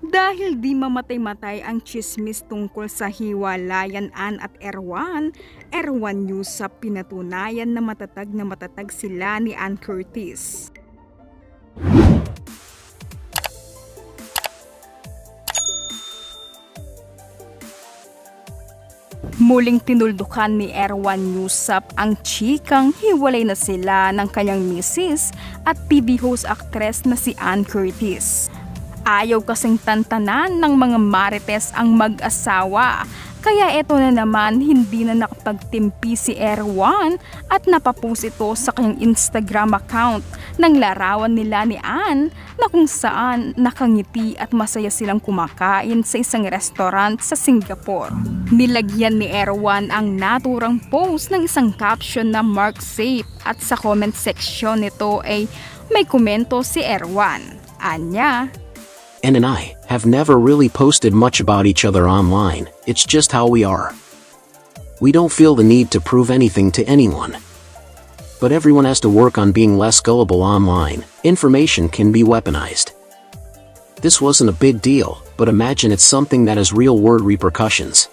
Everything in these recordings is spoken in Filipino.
Dahil di mamatay-matay ang tsismis tungkol sa hiwalayan Ann at Erwan, Erwan Yusap pinatunayan na matatag sila ni Ann Curtis. Muling tinuldukan ni Erwan Yusap ang chikang hiwalay na sila ng kanyang misis at TV host actress na si Ann Curtis. Ayaw kasing tantanan ng mga marites ang mag-asawa, kaya eto na naman hindi na nakapagtimpi si Erwan at napapost ito sa kanyang Instagram account ng larawan nila ni Ann na kung saan nakangiti at masaya silang kumakain sa isang restaurant sa Singapore. Nilagyan ni Erwan ang naturang post ng isang caption na "Mark safe" at sa comment section nito ay may komento si Erwan. Anya, Ann and I have never really posted much about each other online. It's just how we are. We don't feel the need to prove anything to anyone. But everyone has to work on being less gullible online. Information can be weaponized. This wasn't a big deal, but imagine it's something that has real-world repercussions.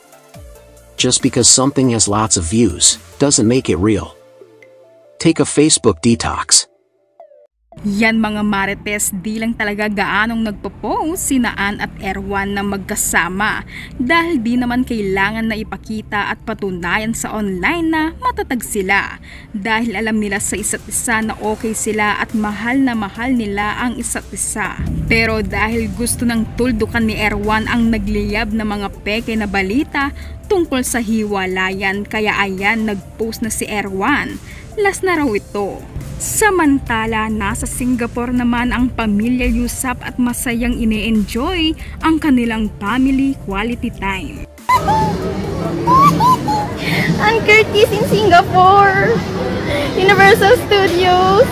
Just because something has lots of views, doesn't make it real. Take a Facebook detox. yan mga marites, di lang talaga gaanong nagpo-post sina Ann at Erwan na magkasama dahil di naman kailangan na ipakita at patunayan sa online na matatag sila dahil alam nila sa isa't isa na okay sila at mahal na mahal nila ang isa't isa. Pero dahil gusto ng tuldukan ni Erwan ang nagliyab na mga peke na balita tungkol sa hiwalayan, kaya ayan nagpost na si Erwan. Last na raw ito. Samantala, nasa Singapore naman ang pamilya Yusap at masayang ine-enjoy ang kanilang family quality time. Ann Curtis in Singapore, Universal Studios.